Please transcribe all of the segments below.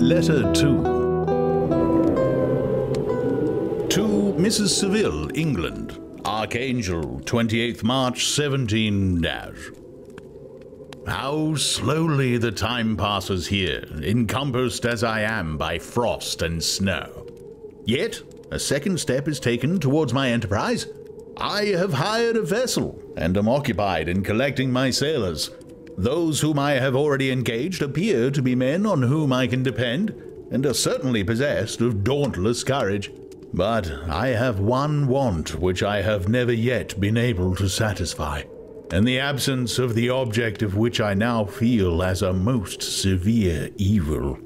Letter 2 To Mrs. Seville, England, Archangel, 28th March, 17 How slowly the time passes here, encompassed as I am by frost and snow. Yet, a second step is taken towards my enterprise. I have hired a vessel, and am occupied in collecting my sailors. Those whom I have already engaged appear to be men on whom I can depend, and are certainly possessed of dauntless courage. But I have one want which I have never yet been able to satisfy, and the absence of the object of which I now feel as a most severe evil.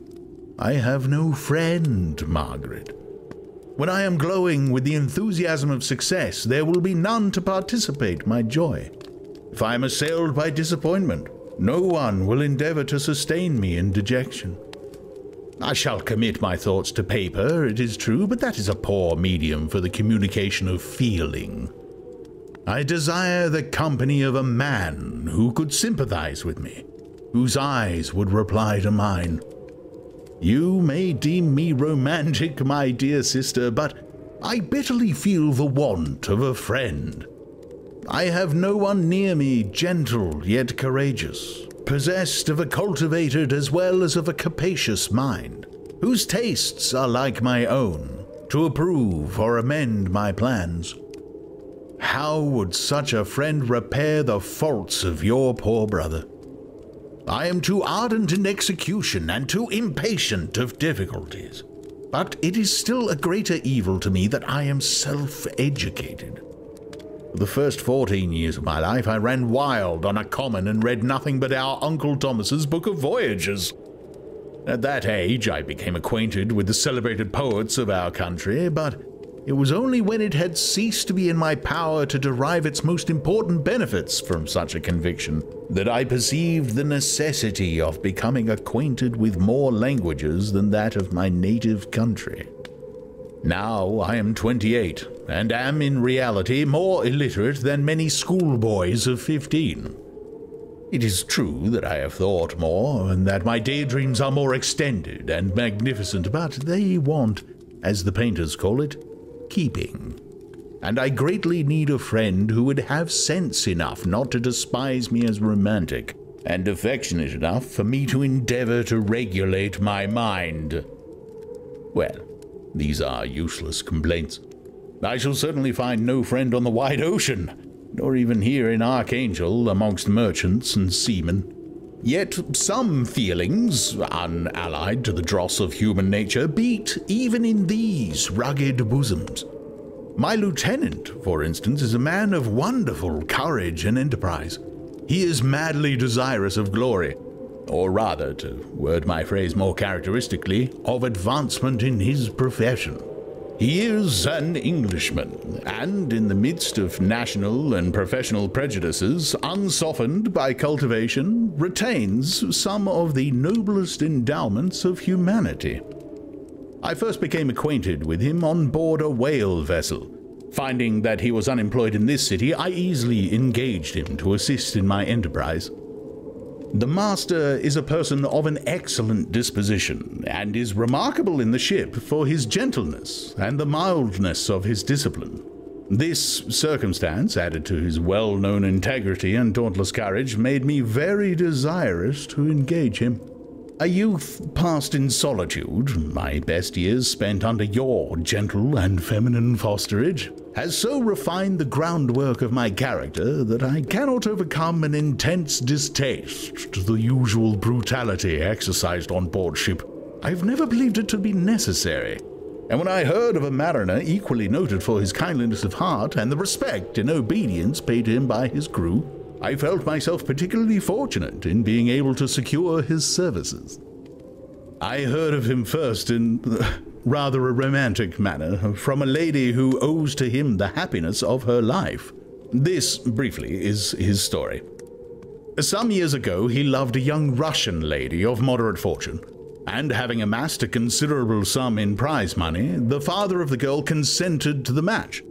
I have no friend, Margaret. When I am glowing with the enthusiasm of success, there will be none to participate my joy. If I am assailed by disappointment, no one will endeavor to sustain me in dejection. I shall commit my thoughts to paper, it is true, but that is a poor medium for the communication of feeling. I desire the company of a man who could sympathize with me, whose eyes would reply to mine. You may deem me romantic, my dear sister, but I bitterly feel the want of a friend. I have no one near me gentle yet courageous, possessed of a cultivated as well as of a capacious mind, whose tastes are like my own, to approve or amend my plans. How would such a friend repair the faults of your poor brother? I am too ardent in execution and too impatient of difficulties, but it is still a greater evil to me that I am self-educated. For the first 14 years of my life I ran wild on a common and read nothing but our Uncle Thomas's Book of Voyages. At that age I became acquainted with the celebrated poets of our country, but it was only when it had ceased to be in my power to derive its most important benefits from such a conviction that I perceived the necessity of becoming acquainted with more languages than that of my native country. Now I am 28, and am in reality more illiterate than many schoolboys of 15. It is true that I have thought more, and that my daydreams are more extended and magnificent, but they want, as the painters call it, keeping. And I greatly need a friend who would have sense enough not to despise me as romantic, and affectionate enough for me to endeavor to regulate my mind. Well, these are useless complaints. I shall certainly find no friend on the wide ocean, nor even here in Archangel amongst merchants and seamen. Yet some feelings, unallied to the dross of human nature, beat even in these rugged bosoms. My lieutenant, for instance, is a man of wonderful courage and enterprise. He is madly desirous of glory, or rather, to word my phrase more characteristically, of advancement in his profession. He is an Englishman, and in the midst of national and professional prejudices, unsoftened by cultivation, retains some of the noblest endowments of humanity. I first became acquainted with him on board a whale vessel. Finding that he was unemployed in this city, I easily engaged him to assist in my enterprise. The master is a person of an excellent disposition, and is remarkable in the ship for his gentleness and the mildness of his discipline. This circumstance, added to his well-known integrity and dauntless courage, made me very desirous to engage him. A youth passed in solitude, my best years spent under your gentle and feminine fosterage, has so refined the groundwork of my character that I cannot overcome an intense distaste to the usual brutality exercised on board ship. I have never believed it to be necessary, and when I heard of a mariner equally noted for his kindliness of heart and the respect and obedience paid to him by his crew, I felt myself particularly fortunate in being able to secure his services. I heard of him first in rather a romantic manner, from a lady who owes to him the happiness of her life. This, briefly, is his story. Some years ago he loved a young Russian lady of moderate fortune, and having amassed a considerable sum in prize money, the father of the girl consented to the match.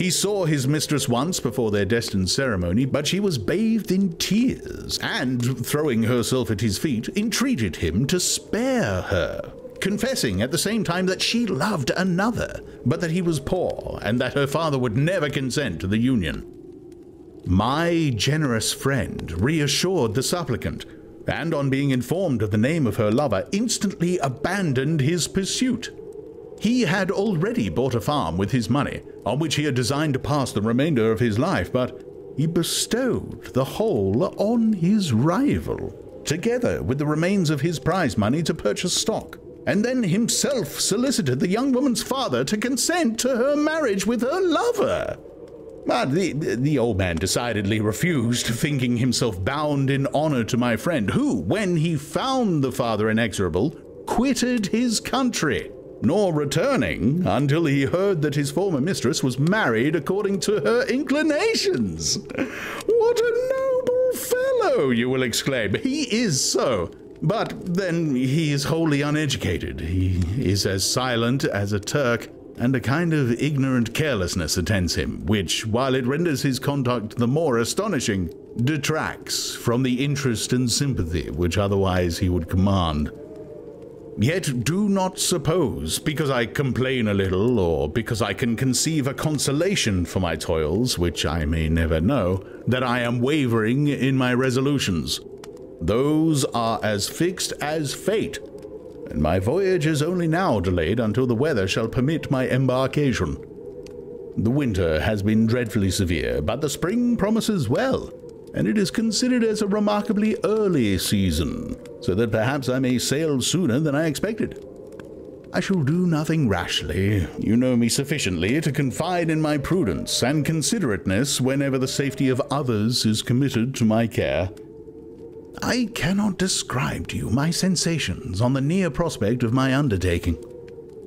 He saw his mistress once before their destined ceremony, but she was bathed in tears, and, throwing herself at his feet, entreated him to spare her, confessing at the same time that she loved another, but that he was poor, and that her father would never consent to the union. My generous friend reassured the supplicant, and on being informed of the name of her lover, instantly abandoned his pursuit. He had already bought a farm with his money, on which he had designed to pass the remainder of his life, but he bestowed the whole on his rival, together with the remains of his prize money to purchase stock, and then himself solicited the young woman's father to consent to her marriage with her lover. But the old man decidedly refused, thinking himself bound in honor to my friend, who, when he found the father inexorable, quitted his country, nor returning until he heard that his former mistress was married according to her inclinations. What a noble fellow, you will exclaim. He is so. But then he is wholly uneducated. He is as silent as a Turk, and a kind of ignorant carelessness attends him, which, while it renders his conduct the more astonishing, detracts from the interest and sympathy which otherwise he would command. Yet do not suppose, because I complain a little, or because I can conceive a consolation for my toils, which I may never know, that I am wavering in my resolutions. Those are as fixed as fate, and my voyage is only now delayed until the weather shall permit my embarkation. The winter has been dreadfully severe, but the spring promises well, and it is considered as a remarkably early season, so that perhaps I may sail sooner than I expected. I shall do nothing rashly. You know me sufficiently to confide in my prudence and considerateness whenever the safety of others is committed to my care. I cannot describe to you my sensations on the near prospect of my undertaking.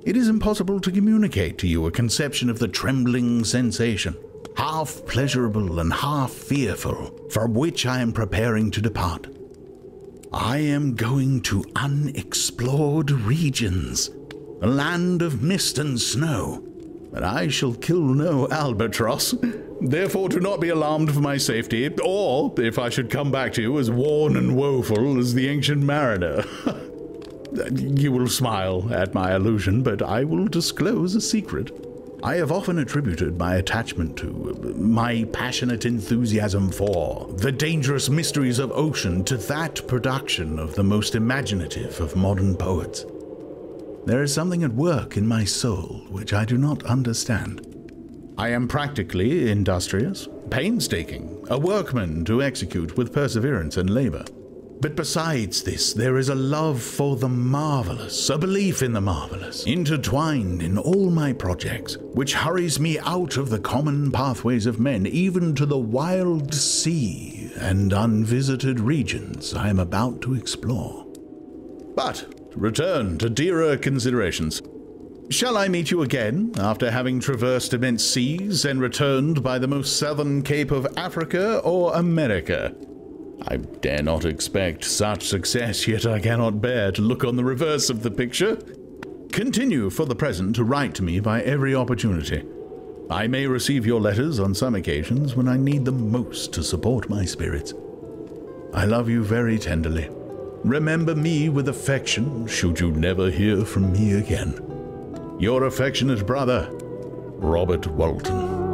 It is impossible to communicate to you a conception of the trembling sensation, half pleasurable and half fearful, from which I am preparing to depart. I am going to unexplored regions, a land of mist and snow, but I shall kill no albatross. Therefore do not be alarmed for my safety, or if I should come back to you as worn and woeful as the ancient mariner. You will smile at my allusion, but I will disclose a secret. I have often attributed my attachment to, my passionate enthusiasm for, the dangerous mysteries of ocean to that production of the most imaginative of modern poets. There is something at work in my soul which I do not understand. I am practically industrious, painstaking, a workman to execute with perseverance and labor. But besides this, there is a love for the marvelous, a belief in the marvelous, intertwined in all my projects, which hurries me out of the common pathways of men, even to the wild sea and unvisited regions I am about to explore. But to return to dearer considerations. Shall I meet you again, after having traversed immense seas and returned by the most southern cape of Africa or America? I dare not expect such success, yet I cannot bear to look on the reverse of the picture. Continue for the present to write to me by every opportunity. I may receive your letters on some occasions when I need them most to support my spirits. I love you very tenderly. Remember me with affection, should you never hear from me again. Your affectionate brother, Robert Walton.